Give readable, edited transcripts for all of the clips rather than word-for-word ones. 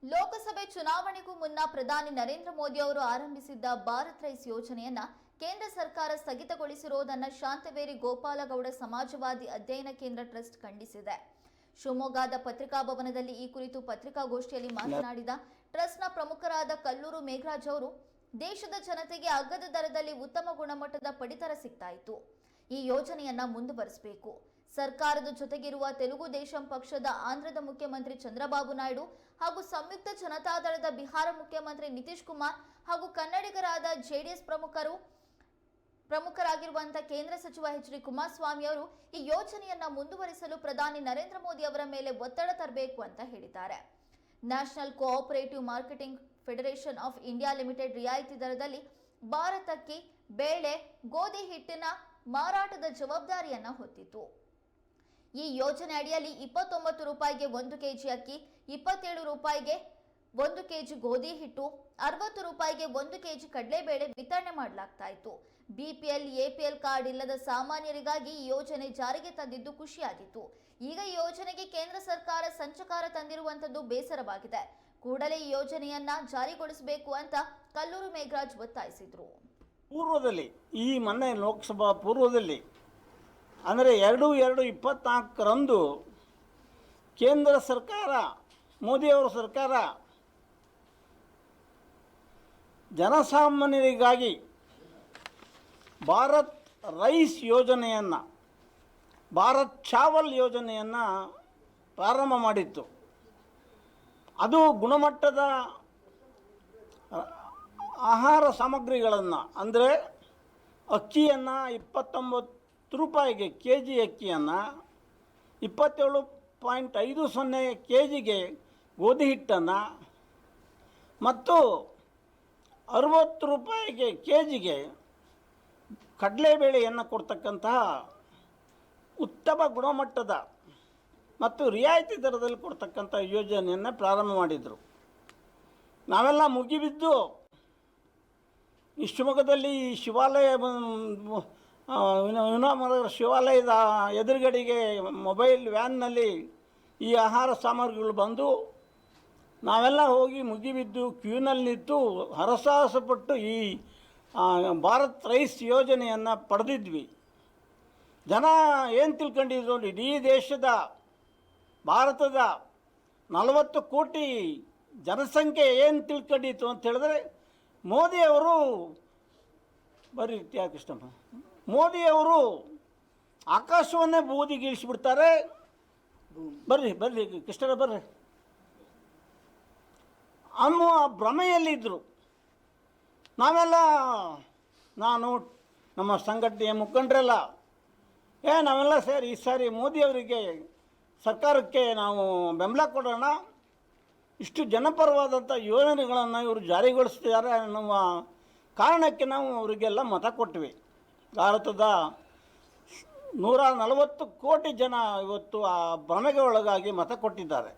ಲೋಕಸಭೆ ಚುನಾವಣೆಗೂ ಮುನ್ನ ಪ್ರಧಾನಿ ನರೇಂದ್ರ ಮೋದಿ ಅವರು ಆರಂಭಿಸಿದ್ದ ಭಾರತ್ ರೈಸ್ ಯೋಜನೆಯನ್ನ ಕೇಂದ್ರ ಸರ್ಕಾರ ಸ್ಥಗಿತಗೊಳಿಸಿರುವುದನ್ನು ಶಾಂತವೇರಿ ಗೋಪಾಲಗೌಡ ಸಮಾಜವಾದಿ ಅಧ್ಯಯನ ಕೇಂದ್ರ ಟ್ರಸ್ಟ್ ಖಂಡಿಸಿದೆ. ಶಿವಮೊಗ್ಗದ ಪತ್ರಿಕಾ ಭವನದಲ್ಲಿ ಈ ಕುರಿತು ಪತ್ರಿಕಾಗೋಷ್ಠಿಯಲ್ಲಿ ಮಾತನಾಡಿದ ಟ್ರಸ್ಟ್ನ ಪ್ರಮುಖರಾದ ಕಲ್ಲೂರು ಮೇಘರಾಜ್ ಅವರು, ದೇಶದ ಜನತೆಗೆ ಅಗ್ಗದ ದರದಲ್ಲಿ ಉತ್ತಮ ಗುಣಮಟ್ಟದ ಪಡಿತರ ಸಿಗ್ತಾ ಇತ್ತು. ಈ ಯೋಜನೆಯನ್ನ ಮುಂದುವರಿಸಬೇಕು. ಸರ್ಕಾರದ ಜೊತೆಗಿರುವ ತೆಲುಗು ದೇಶಂ ಪಕ್ಷದ ಆಂಧ್ರದ ಮುಖ್ಯಮಂತ್ರಿ ಚಂದ್ರಬಾಬು ನಾಯ್ಡು ಹಾಗೂ ಸಂಯುಕ್ತ ಜನತಾದಳದ ಬಿಹಾರ ಮುಖ್ಯಮಂತ್ರಿ ನಿತೀಶ್ ಕುಮಾರ್ ಹಾಗೂ ಕನ್ನಡಿಗರಾದ ಜೆಡಿಎಸ್ ಪ್ರಮುಖರಾಗಿರುವಂತಹ ಕೇಂದ್ರ ಸಚಿವ ಎಚ್.ಡಿ. ಕುಮಾರಸ್ವಾಮಿ ಅವರು ಈ ಯೋಜನೆಯನ್ನ ಮುಂದುವರಿಸಲು ಪ್ರಧಾನಿ ನರೇಂದ್ರ ಮೋದಿ ಅವರ ಮೇಲೆ ಒತ್ತಡ ತರಬೇಕು ಅಂತ ಹೇಳಿದ್ದಾರೆ. National cooperative marketing federation of India limited ರಿಯಾಯಿತಿ ದರದಲ್ಲಿ ಭಾರತ್ ಅಕ್ಕಿ, ಬೇಳೆ, ಗೋಧಿ ಹಿಟ್ಟಿನ ಮಾರಾಟದ ಜವಾಬ್ದಾರಿಯನ್ನ ಹೊತ್ತಿತ್ತು. ಈ ಯೋಜನೆ ಅಡಿಯಲ್ಲಿ 29 ರೂಪಾಯಿಗೆ 1 ಕೆಜಿ ಅಕ್ಕಿ, 27 ರೂಪಾಯಿಗೆ 1 ಕೆಜಿ ಗೋಧಿ ಹಿಟ್ಟು, 60 ರೂಪಾಯಿಗೆ 1 ಕೆಜಿ ಕಡಲೆಬೇಳೆ ವಿತರಣೆ ಮಾಡಲಾಗ್ತಾ ಇತ್ತು. ಬಿಪಿಎಲ್, ಎಪಿಎಲ್ ಕಾರ್ಡ್ ಇಲ್ಲದ ಸಾಮಾನ್ಯರಿಗಾಗಿ ಈ ಯೋಜನೆ ಜಾರಿಗೆ ತಂದಿದ್ದು ಖುಷಿಯಾಗಿತ್ತು. ಈಗ ಈ ಯೋಜನೆಗೆ ಕೇಂದ್ರ ಸರ್ಕಾರ ಸಂಚಕಾರ ತಂದಿರುವಂತದ್ದು ಬೇಸರವಾಗಿದೆ. ಕೂಡಲೇ ಈ ಯೋಜನೆಯನ್ನ ಜಾರಿಗೊಳಿಸಬೇಕು ಅಂತ ಕಲ್ಲೂರು ಮೇಘರಾಜ್ ಒತ್ತಾಯಿಸಿದ್ರು. ಪೂರ್ವದಲ್ಲಿ ಈ ಮೊನ್ನೆ ಲೋಕಸಭಾ ಪೂರ್ವದಲ್ಲಿ ಅಂದರೆ 2/2/24 ಕೇಂದ್ರ ಸರ್ಕಾರ, ಮೋದಿಯವರ ಸರ್ಕಾರ ಜನಸಾಮಾನ್ಯರಿಗಾಗಿ ಭಾರತ್ ರೈಸ್ ಯೋಜನೆಯನ್ನು, ಭಾರತ್ ಚಾವಲ್ ಯೋಜನೆಯನ್ನು ಪ್ರಾರಂಭ ಮಾಡಿತ್ತು. ಅದು ಗುಣಮಟ್ಟದ ಆಹಾರ ಸಾಮಗ್ರಿಗಳನ್ನು, ಅಂದರೆ ಅಕ್ಕಿಯನ್ನು 29 ರೂಪಾಯಿಗೆ ಕೆ ಜಿ ಅಕ್ಕಿಯನ್ನು, 27.50 ಕೆ ಜಿಗೆ ಗೋಧಿ ಹಿಟ್ಟನ್ನು ಮತ್ತು 60 ರೂಪಾಯಿಗೆ ಕೆ ಜಿಗೆ ಕಡಲೆಬೇಳೆಯನ್ನು ಕೊಡ್ತಕ್ಕಂತಹ ಉತ್ತಮ ಗುಣಮಟ್ಟದ ಮತ್ತು ರಿಯಾಯಿತಿ ದರದಲ್ಲಿ ಕೊಡ್ತಕ್ಕಂಥ ಯೋಜನೆಯನ್ನು ಪ್ರಾರಂಭ ಮಾಡಿದರು. ನಾವೆಲ್ಲ ಮುಗಿಬಿದ್ದು ಈ ಶಿವಮೊಗ್ಗದಲ್ಲಿ ಶಿವಾಲಯ ಶಿವಾಲಯದ ಎದುರುಗಡೆಗೆ ಮೊಬೈಲ್ ವ್ಯಾನ್ನಲ್ಲಿ ಈ ಆಹಾರ ಸಾಮಗ್ರಿಗಳು ಬಂದು ನಾವೆಲ್ಲ ಹೋಗಿ ಮುಗಿಬಿದ್ದು ಕ್ಯೂನಲ್ಲಿ ನಿಂತು ಹರಸಾಹಸಪಟ್ಟು ಈ ಭಾರತ್ ರೈಸ್ ಯೋಜನೆಯನ್ನು ಪಡೆದಿದ್ವಿ. ಜನ ಏನು ತಿಳ್ಕೊಂಡಿದ್ರು, ಇಡೀ ದೇಶದ ಭಾರತದ 40 ಕೋಟಿ ಜನಸಂಖ್ಯೆ ಏನು ತಿಳ್ಕೊಂಡಿತ್ತು ಅಂತ ಹೇಳಿದ್ರೆ, ಮೋದಿಯವರು ಬರ್ರಿ ಕೃಷ್ಣಪ್ಪ, ಮೋದಿಯವರು ಆಕಾಶವನ್ನೇ ಬೂದಿಗಿಳಿಸಿಬಿಡ್ತಾರೆ. ಬರ್ರಿ ಕೃಷ್ಣರ ಬರ್ರಿ ಅನ್ನೋ ಭ್ರಮೆಯಲ್ಲಿದ್ದರು. ನಾವೆಲ್ಲ, ನಾನು ನಮ್ಮ ಸಂಘಟನೆಯ ಮುಖಂಡರೆಲ್ಲ ನಾವೆಲ್ಲ ಸೇರಿ ಈ ಸಾರಿ ಮೋದಿಯವರಿಗೆ, ಸರ್ಕಾರಕ್ಕೆ ನಾವು ಬೆಂಬಲ ಕೊಡೋಣ, ಇಷ್ಟು ಜನಪರವಾದಂಥ ಯೋಜನೆಗಳನ್ನು ಇವರು ಜಾರಿಗೊಳಿಸ್ತಿದ್ದಾರೆ ಅನ್ನುವ ಕಾರಣಕ್ಕೆ ನಾವು ಅವರಿಗೆಲ್ಲ ಮತ ಕೊಟ್ವಿ. ಭಾರತದ 140 ಕೋಟಿ ಜನ ಇವತ್ತು ಆ ಭ್ರಮೆಗೆ ಒಳಗಾಗಿ ಮತ ಕೊಟ್ಟಿದ್ದಾರೆ.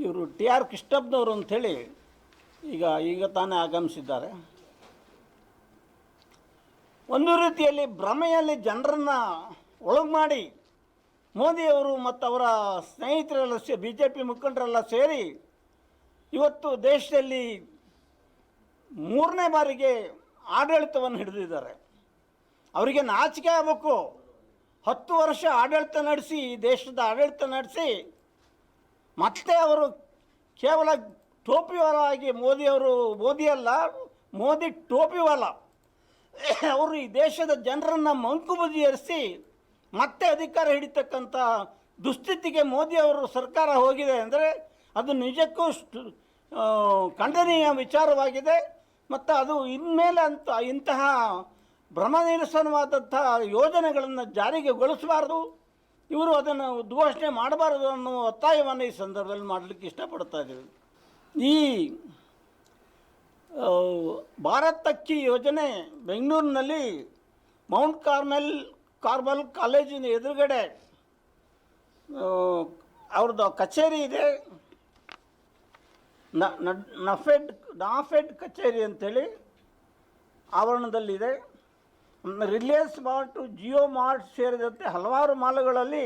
ಇವರು TR ಕೃಷ್ಣಪ್ಪನವರು ಅಂಥೇಳಿ ಈಗ ತಾನೇ ಆಗಮಿಸಿದ್ದಾರೆ. ಒಂದು ರೀತಿಯಲ್ಲಿ ಭ್ರಮೆಯಲ್ಲಿ ಜನರನ್ನು ಒಳಗೆ ಮಾಡಿ ಮೋದಿಯವರು ಮತ್ತು ಅವರ ಸ್ನೇಹಿತರೆಲ್ಲ BJP ಮುಖಂಡರೆಲ್ಲ ಸೇರಿ ಇವತ್ತು ದೇಶದಲ್ಲಿ 3ನೇ ಬಾರಿಗೆ ಆಡಳಿತವನ್ನು ಹಿಡಿದಿದ್ದಾರೆ. ಅವರಿಗೆ ನಾಚಿಕೆ ಆಗಬೇಕು. 10 ವರ್ಷ ಆಡಳಿತ ನಡೆಸಿ, ದೇಶದ ಆಡಳಿತ ನಡೆಸಿ ಮತ್ತೆ ಅವರು ಕೇವಲ ಟೋಪಿವಾಲ ಆಗಿ, ಮೋದಿ ಟೋಪಿವಾಲ ಅವರು ಈ ದೇಶದ ಜನರನ್ನು ಮಂಕುಬದಿಯರಿಸಿ ಮತ್ತೆ ಅಧಿಕಾರ ಹಿಡಿತಕ್ಕಂಥ ದುಸ್ಥಿತಿಗೆ ಮೋದಿಯವರು ಸರ್ಕಾರ ಹೋಗಿದೆ ಅಂದರೆ ಅದು ನಿಜಕ್ಕೂ ಖಂಡನೀಯ ವಿಚಾರವಾಗಿದೆ. ಮತ್ತು ಅದು ಇನ್ಮೇಲೆ ಇಂತಹ ಭ್ರಮನಿರಸನವಾದಂಥ ಯೋಜನೆಗಳನ್ನು ಜಾರಿಗೆಗೊಳಿಸಬಾರ್ದು, ಇವರು ಅದನ್ನು ಉದ್ಘೋಷಣೆ ಮಾಡಬಾರದು ಅನ್ನೋ ಒತ್ತಾಯವನ್ನು ಈ ಸಂದರ್ಭದಲ್ಲಿ ಮಾಡಲಿಕ್ಕೆ ಇಷ್ಟಪಡ್ತಾ ಇದ್ದೀವಿ. ಈ ಭಾರತ್ ಅಕ್ಕಿ ಯೋಜನೆ ಬೆಂಗಳೂರಿನಲ್ಲಿ ಮೌಂಟ್ ಕಾರ್ಮೆಲ್ ಕಾಲೇಜಿನ ಎದುರುಗಡೆ ಅವ್ರದ್ದು ಕಚೇರಿ ಇದೆ, ನಾಫೆಡ್ ಕಚೇರಿ ಅಂಥೇಳಿ ಆವರಣದಲ್ಲಿದೆ. ರಿಲಯನ್ಸ್ ಮಾರ್ಟು, ಜಿಯೋ ಮಾರ್ಟ್ ಸೇರಿದಂತೆ ಹಲವಾರು ಮಾಲ್ಗಳಲ್ಲಿ